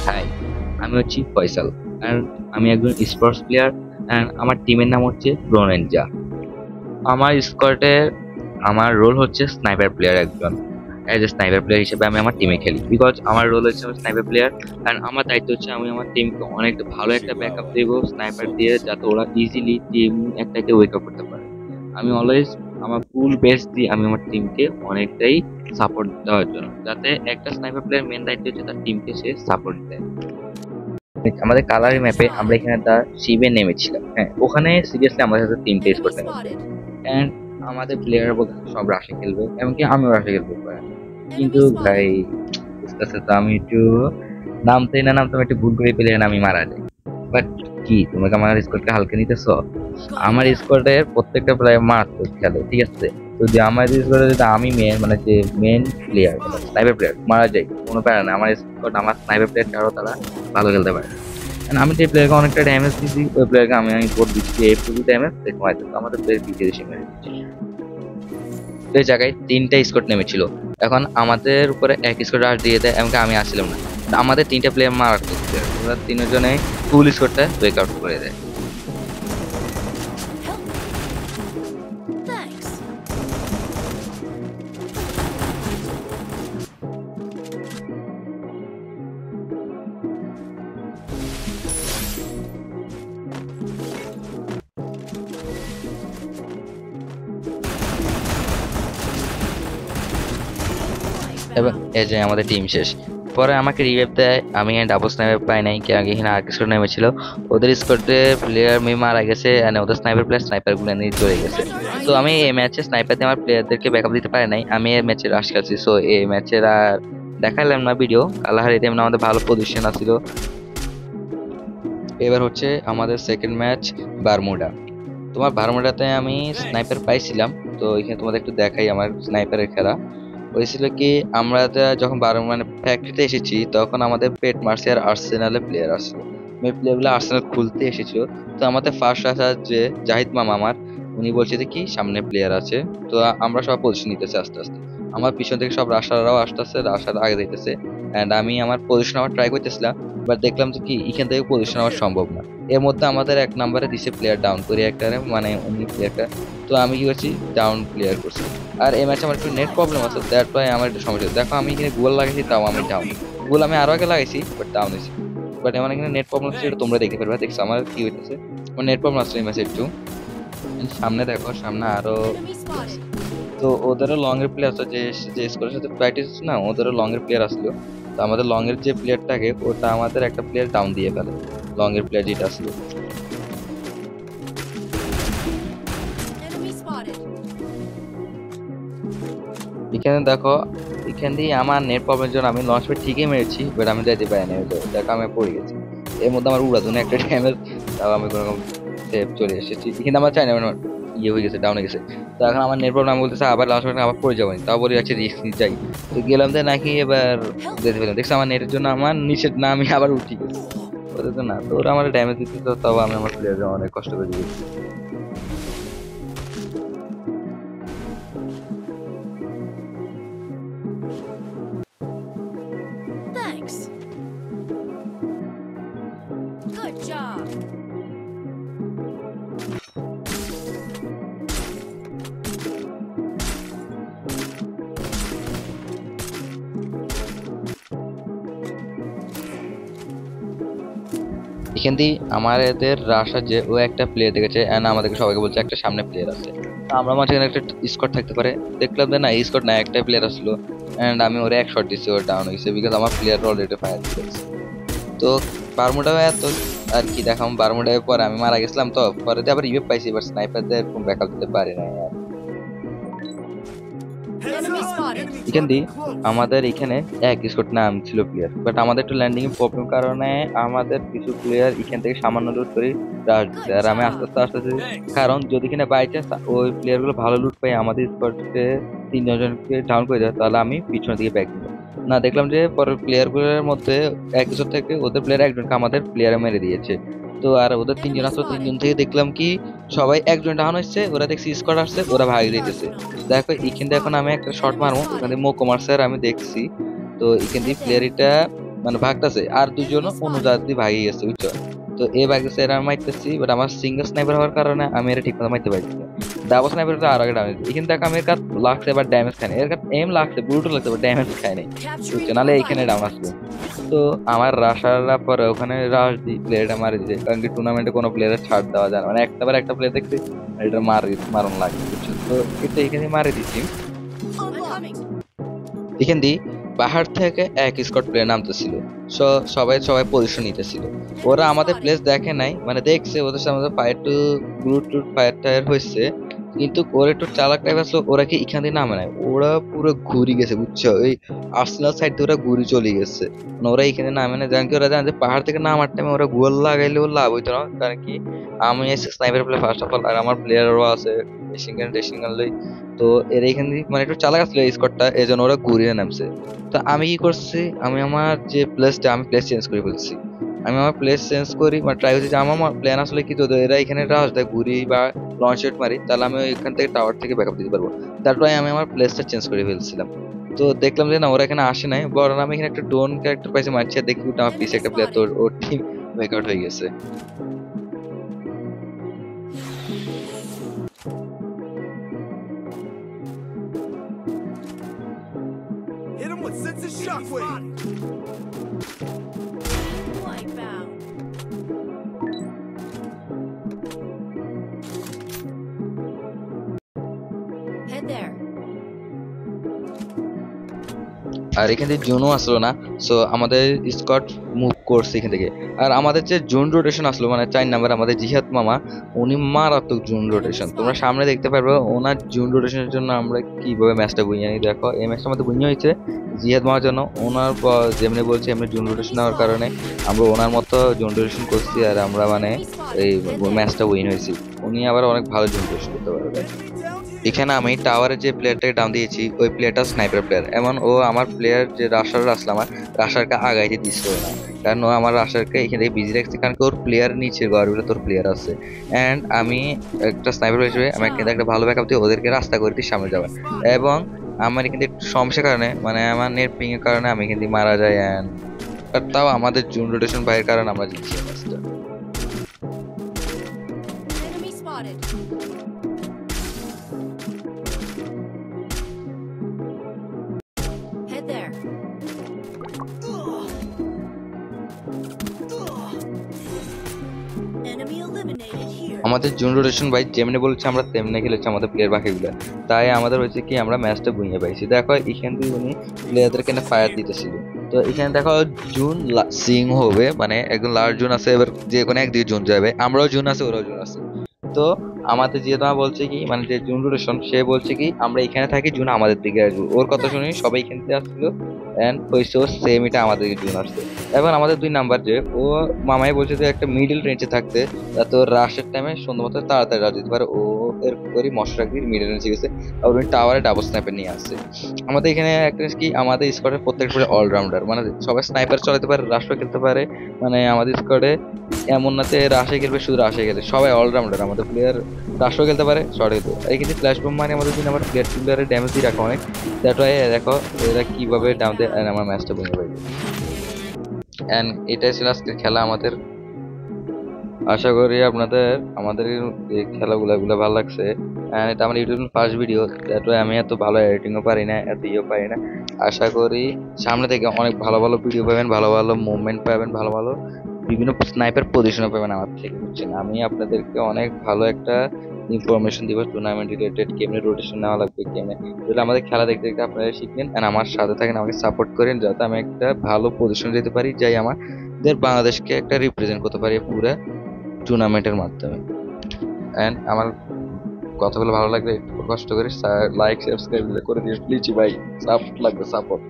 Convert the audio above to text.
High, আমি হচ্ছি Faisal and আমি একজন স্পোর্টস প্লেয়ার অ্যান্ড আমার টিমের নাম হচ্ছে ব্রো নিনজা। আমার স্কোয়াডে আমার রোল হচ্ছে স্নাইপার প্লেয়ার একজন। অ্যাজ এ স্নাইপার প্লেয়ার হিসেবে আমি আমার টিমে খেলি বিকজ আমার রোল হচ্ছে আমি স্নাইপার প্লেয়ার অ্যান্ড আমার দায়িত্ব হচ্ছে আমি আমার টিমকে অনেক ভালো একটা ব্যাকআপ দেবো স্নাইপার দিয়ে, যাতে ওরা ইজিলি টিম একটাকে ওয়েক আপ করতে পারে। আমি অলওয়েজ আমার ফুল বেস্ট দিয়ে আমি আমার টিমকে অনেকটাই সাপোর্ট দেওয়ার জন্য, যাতে একটা স্নাইপার প্লেয়ার মেন দায়িত্ব হচ্ছে তার টিমকে সে সাপোর্ট দেয়। আমাদের কালারি ম্যাপে আমরা এখানে তার শিবে নেমেছিলাম। হ্যাঁ, ওখানে সিরিয়াসলি আমাদের সাথে তিনটে স্কোর নেমেছে অ্যান্ড আমাদের প্লেয়ার বলতে সব রাশে খেলবে, এমনকি আমিও রাশে খেলবো। কিন্তু ভাই বুঝতেছে তো, আমি একটু নামতে আমি একটু ভুল করে প্লেয়ার আমি মারা যাই। বাট কি তোমাকে আমার স্কোরকে হালকা নিতেছো? আমার স্কোয়াডের প্রত্যেকটা প্লেয়ার মারাত্মক খেলে, ঠিক আছে? তো যে আমার স্কোয়াডে যদি আমি মেন মানে যে মেন প্লেয়ার স্নাইপার প্লেয়ার মারা যায়, কোনো প্যারা না। আমার স্কোয়াড আমার স্নাইপার প্লেয়ার ছাড়াও তারা ভালো খেলতে পারে। And আমি যে প্লেয়ারকে অনেকটা ড্যামেজ দিচ্ছি, ওই প্লেয়ারকে আমি কোড দিচ্ছি এই পুরো ড্যামেজ দেখো হয়তো আমাদের প্লেয়ার পিছিয়ে এসে মেরে দিচ্ছি। তো এই জায়গায় তিনটা স্কোয়াড নেমেছিল। এখন আমাদের উপরে এক স্কোয়াড রাশ দিয়ে দেয়, এমনকি আমি আসছিলাম না। আমাদের তিনটা প্লেয়ার মারাত্মক প্লেয়ার, ওরা তিনজনে ফুল স্কোয়াডটা ব্রেক আউট করে দেয়। এবং এই যে আমাদের টিম শেষ। পরে আমাকে রিভাইভ দেয়, আমি ডাবল স্নাইপার পাই নাই, কি আগে এখানে আর কিছু নেমেছিল। ওদের স্কোয়াডে প্লেয়ার মারা গেছে, ওদের স্নাইপার প্লেয়ার স্নাইপার গুলো নিয়ে চলে গেছে। তো আমি এই ম্যাচে স্নাইপার দিয়ে আমার প্লেয়ারদেরকে ব্যাকআপ দিতে পারি নাই, আমি এই ম্যাচে রাশ খেলছি। সো এই ম্যাচের আর দেখালাম না ভিডিও, কালাহারিতে আমাদের ভালো পজিশন আছিল। এবার হচ্ছে আমাদের সেকেন্ড ম্যাচ বারমুডা। তোমার বারমুডাতে আমি স্নাইপার পাইছিলাম, তো এখানে তোমাদের একটু দেখাই আমার স্নাইপারের খেলা। হয়েছিল কি, আমরা যখন মানে ফ্যাক্টরিতে এসেছি তখন আমাদের পেট মার্সি আর আর্সেনালের প্লেয়ার আসছিল। এই প্লেয়ারগুলো আর্সেনাল খুলতে এসেছিল। তো আমাদের ফার্স্ট আসার যে জাহিদ মামা আমার, উনি বলছে যে কি সামনে প্লেয়ার আছে। তো আমরা সব পজিশন নিতেছি আস্তে আস্তে। আমার পিছন থেকে সব রাশাররাও আসতেছে, রাশার আগে দিতেছে অ্যান্ড আমি আমার পজিশন আমার ট্রাই করতেছিলাম। বাট দেখলাম যে কি এখান থেকে পজিশন আমার সম্ভব না। এর মধ্যে আমাদের এক নম্বরে দিছে প্লেয়ার ডাউন করে একটা, মানে উনি প্লেয়ারটা। তো আমি কি করছি, ডাউন প্লেয়ার করছি। আর এই ম্যাচে আমার একটু নেট প্রবলেম আছে, দ্যাট ওয়াই আমার একটু সমস্যা। দেখো আমি এখানে গুগল লাগাইছি, তাও আমি ডাউন। গুগল আমি আরো আগে লাগাইছি বাট ডাউন হয়েছি। বাট আমার এখানে নেট প্রবলেম হচ্ছে, এটা তোমরা দেখতে পারবে। দেখছো আমার কি হইতেছে, আমার নেট প্রবলেম আসছে এই ম্যাচে একটু। সামনে দেখো, সামনে আরো। তো ওদেরও লং এর প্লেয়ার আছে, যে যে স্কোরের সাথে প্র্যাকটিস হচ্ছে না, ওদেরও লং এর প্লেয়ার আসলো। তো আমাদের লং এর যে প্লেয়ারটাকে, ওটা আমাদের একটা প্লেয়ার ডাউন দিয়ে ফেলে, লং এর প্লেয়ার যেটা আসলো। এখানে দেখো, এখান দিয়ে আমার নেট প্রবলেমের জন্য আমি লঞ্চ প্যাড ঠিকই মেরেছি, বাট আমি যাইতে পারি না। দেখো আমি পড়ে গেছি, এর মধ্যে আমার উড়াধুনে একটা ড্যামেজ, তাও আমি কোনো রকম সেভ চলে এসেছি। কিন্তু আমার চাই না, ইয়ে হয়ে গেছে, ডাউন হয়ে গেছে। তো এখন আমার নেট প্রবলেম, আমি বলতেছে আবার লঞ্চ প্যাড আবার পড়ে যাবো, তাও বলি আছে রিস্ক নিয়ে যাই। তো গেলাম তো নাকি এবার যেতে পেলাম, দেখছি আমার নেটের জন্য আমার নিচে না, আমি আবার উঠি গেছি। ওদের তো না, তো ওরা আমার ড্যামেজ দিচ্ছে, তো তাও আমি আমার প্লেয়ারে অনেক কষ্ট করে দিয়েছি। Thanks. Good job. এখান দিয়ে আমার এদের রাশার যে ও একটা প্লেয়ার দেখেছে এন্ড আমাদেরকে সবাইকে বলছে একটা সামনে প্লেয়ার আছে। তো আমরা মাঝখানে একটা স্কোয়াড থাকতে পারে, দেখলাম যে না স্কোয়াড না, একটা প্লেয়ার আসলো এন্ড আমি ওরে এক শট দিচ্ছি, ওর ডাউন হয়েছে বিকজ আমার প্লেয়ার অলরেডি ফায়ার দিয়েছে। তো বারমুডা এত আর কি দেখাম, বারমুডার পর আমি মারা গেছিলাম। তো পরে আবার রিভাইভ পাইছি, এবার স্নাইপারদের কোনো ব্যাকআপ দিতে পারি না। এখান দিয়ে আমাদের এখানে এক স্কোয়াড নাম ছিল প্লেয়ার, বাট আমাদের একটু ল্যান্ডিং এর প্রবলেম কারণে আমাদের কিছু প্লেয়ার এখান থেকে সামান্য লুট করে রাশ দিচ্ছে। আর আমি আস্তে আস্তে আস্তে কারণ যদি কিনা বাই চান্স ওই প্লেয়ার গুলো ভালো লুট পাই আমাদের স্কোয়াডে তিনজনকে ডাউন করে দেয়, তাহলে আমি পিছনের দিকে ব্যাক দিব না। দেখলাম যে পরের প্লেয়ার গুলোর মধ্যে এক স্কোয়াড থেকে ওদের প্লেয়ার একজনকে আমাদের প্লেয়ারে মেরে দিয়েছে। তো আর ওদের তিনজন আসলো, তিনজন থেকে দেখলাম কি সবাই একজন ডাউন হচ্ছে, ওরা দেখছি স্কোয়াড আসছে, ওরা ভাগ দিতেছে। দেখো এখান দিয়ে এখন আমি একটা শট মারবো, ওখানে মোকো মারছে আর আমি দেখছি। তো এখান দিয়ে প্লেয়ার এটা মানে ভাগতেছে, আর দুজন অন্য জাতি ভাগিয়ে গেছে বুঝছো। তো এই ভাগতেছে, এরা মারতেছি, বাট আমার সিঙ্গেল স্নাইপার হওয়ার কারণে আমি এটা ঠিক মতো মারতে পারছি না। ডাবল স্নাইপারটা আর আগে ড্যামেজ, এখানে দেখো আমি এর কাছে লাগছে বাট ড্যামেজ খায় না, এর কাছে এম লাগছে ব্রুটাল লাগছে বাট ড্যামেজ খায় নাই বুঝছো, Capturing নাহলে more এখানে life. ডাউন আসবে। তো আমার রাশাররা পরে ওখানে রাশ দি প্লেয়ারটা মারি দিছে, কারণ কি টুর্নামেন্টে কোনো প্লেয়ারের ছাড় দেওয়া যায় না, মানে একটা প্লেয়ার দেখছি এটা মারণ লাগে বুঝছো। তো এটা এখানে মারি দিচ্ছি। I'm coming. এখান দিয়ে পাহাড় থেকে এক স্কট প্লেয়ার নামতেছিল, সবাই সবাই পজিশন নিতেছিল। ওরা আমাদের প্লেস দেখে নাই, মানে দেখছে ওদের সামনে ফায়ার টু গ্রুট টু ফায়ার টায়ার হয়েছে, কিন্তু ওরা একটু চালাক টাইপ আসলো, ওরা কি এখান দিয়ে নামে নাই, ওরা পুরো ঘুরি গেছে বুঝছো, ওই আর্সেনাল সাইড দিয়ে ওরা ঘুরি চলে গেছে। মানে ওরা এখানে নামে না, জান কি ওরা জানে যে পাহাড় থেকে নামার টাইমে ওরা গোল লাগাইলেও লাভ হইতো না, কারণ কি আমি এসে sniper player first of all, আর আমার প্লেয়ারও আছে ড্রেসিং লই। তো এর এখানে মানে একটু চালাক আসলে স্কটটা, এই জন্য ওরা ঘুরিয়ে নামছে। তো আমি কি করছি, আমি আমার যে প্লেসটা আমি প্লেস চেঞ্জ করে ফেলছি। আমি আমার প্লেস চেঞ্জ করি মানে ট্রাই করছি যে আমার প্ল্যান আসলে কি, যদি এরা এখানে রাশ দেয় ঘুরি বা লঞ্চ শট মারি, তাহলে আমি এখান থেকে টাওয়ার থেকে ব্যাকআপ দিতে পারবো। তারপরে আমি আমার প্লেসটা চেঞ্জ করে ফেলছিলাম। তো দেখলাম যে না ওরা এখানে আসে নাই, বরং আমি এখানে একটা ড্রোন ক্যারেক্টার পাইছি মারছি, আর দেখি ওটা আমার পিছে একটা প্লেয়ার, তো ওর টিম ব্যাকআউট হয়ে গেছে। Hit him with sense of shockwave. Wipeout. Head there. আর এখান থেকে জুনও আসলো না, সো আমাদের স্কট মুভ করছে এখান থেকে। আর আমাদের যে জুন রোটেশন আসলো মানে 4 নাম্বার আমাদের জিহাদ মামা, উনি মারাত্মক জুন রোটেশন, তোমরা সামনে দেখতে পারবে ওনার জুন রোটেশনের জন্য আমরা কিভাবে ম্যাচটা বুঝিয়ে নিই। দেখো এই ম্যাচটা আমাদের বুঝিয়ে হয়েছে জিহাদ মামার জন্য, ওনার যেমনি বলছে এমনি জুন রোটেশন হওয়ার কারণে আমরা ওনার মতো জুন রোটেশন করছি, আর আমরা মানে এই ম্যাচটা উইন হয়েছি। উনি আবার অনেক ভালো জুন রোটেশন করতে পারবে। এখানে আমি টাওয়ারের যে প্লেয়ারটাকে ডাউন দিয়েছি ওই প্লেয়ারটা স্নাইপার প্লেয়ার, এমন ও আমার প্লেয়ার যে রাশার আসলে আমার রাশারকে আগাইতে দিচ্ছিল না, কারণ ও আমার রাশারকে এখান থেকে বিজি রাখছে, কারণ কি ওর প্লেয়ার নিচে গড়ে তোর প্লেয়ার আছে। অ্যান্ড আমি একটা স্নাইপার হিসেবে আমি কিন্তু একটা ভালো ব্যাকআপ দিয়ে ওদেরকে রাস্তা করে দিই সামনে যাওয়ার। এবং আমার এখান থেকে একটু সমস্যার কারণে মানে আমার নেট পিং এর কারণে আমি এখান থেকে মারা যাই, অ্যান্ড তাও আমাদের জুন রোটেশন ভাইয়ের কারণে আমরা জিতছি ম্যাচটা। Enemy spotted. Head there. Enemy eliminated here. আমাদের জুন রোটেশন ভাই যেমনি বলছে আমরা তেমনি খেলেছি আমাদের প্লেয়ার বাকিগুলো, তাই আমাদের হয়েছে কি আমরা ম্যাচটা বুঝিয়ে পাইছি। দেখো এখান থেকে উনি প্লেয়ারদেরকে ফায়ার দিতেছিল। তো এখানে দেখো জুন সিং হবে মানে একদম লাস্ট জুন আছে, এবার যে কোনো একদিকে জুন যাবে, আমরাও জুন আছে ওরাও জুন আছে। তো আমাদের যে তোমার বলছে কি মানে যে জুন রোটেশন সে বলছে কি আমরা এখানে থাকি জুন আমাদের দিকে আসবো, ওর কথা শুনি সবাই এখান থেকে আসছিল, এন্ড হয়েছে ও সেম এটা আমাদের দিকে জুন আসছে। এখন আমাদের 2 নাম্বার যে ও মামাই বলছে যে একটা মিডল রেঞ্জে থাকতে, যাতে ওর রাশের টাইমে সুন্দর মতো তাড়াতাড়ি রাশ দিতে পারে, ও এর করে মশরাকির মিডল রেঞ্জে গেছে, আর উনি টাওয়ারে ডাবল স্নাইপার নিয়ে আসছে। আমাদের এখানে একটা জিনিস কি আমাদের স্কোয়াডের প্রত্যেকটা প্লেয়ার অলরাউন্ডার, মানে সবাই স্নাইপার চালাতে পারে, রাশও খেলতে পারে, মানে আমাদের স্কোয়াডে এমন না যে রাশে খেলবে শুধু রাশে খেলে, সবাই অলরাউন্ডার। আমাদের প্লেয়ার রাশও খেলতে পারে শর্ট খেলতে পারে। এই কিন্তু ফ্ল্যাশ বোম মানে আমাদের দিন আমার প্লেয়ারের ড্যামেজ দিয়ে রাখা অনেক, দ্যাট ওয়াই দেখো এরা কিভাবে ডাউন দেয় আমার ম্যাচটা বুঝে পাই। অ্যান্ড এটাই ছিল আজকের খেলা আমাদের। আশা করি আপনাদের আমাদের এই খেলাগুলো ভালো লাগছে। অ্যান্ড এটা আমার YouTube first video, that why আমি এত ভালো এডিটিংও পারি না, এত ইয়েও পারি না। আশা করি সামনে থেকে অনেক ভালো ভালো ভিডিও পাবেন, ভালো ভালো মুভমেন্ট পাবেন, ভালো ভালো বিভিন্ন স্নাইপার পজিশনও পাবেন আমার থেকে বুঝছেন। আমি আপনাদেরকে অনেক ভালো একটা ইনফরমেশন দিব টুর্নামেন্ট রিলেটেড, কেমনে রোটেশন নেওয়া লাগবে, কেমনে যদি আমাদের খেলা দেখতে দেখতে আপনারা শিখবেন, অ্যান্ড আমার সাথে থাকেন, আমাকে সাপোর্ট করেন, যাতে আমি একটা ভালো পজিশন যেতে পারি, যাই আমাদের বাংলাদেশকে একটা রিপ্রেজেন্ট করতে পারি পুরো টুর্নামেন্টের মাধ্যমে। অ্যান্ড আমার কথাগুলো ভালো লাগলে একটু কষ্ট করে লাইক সাবস্ক্রাইব করে দিন প্লিজ ভাই, সাপোর্ট লাগবে সাপোর্ট।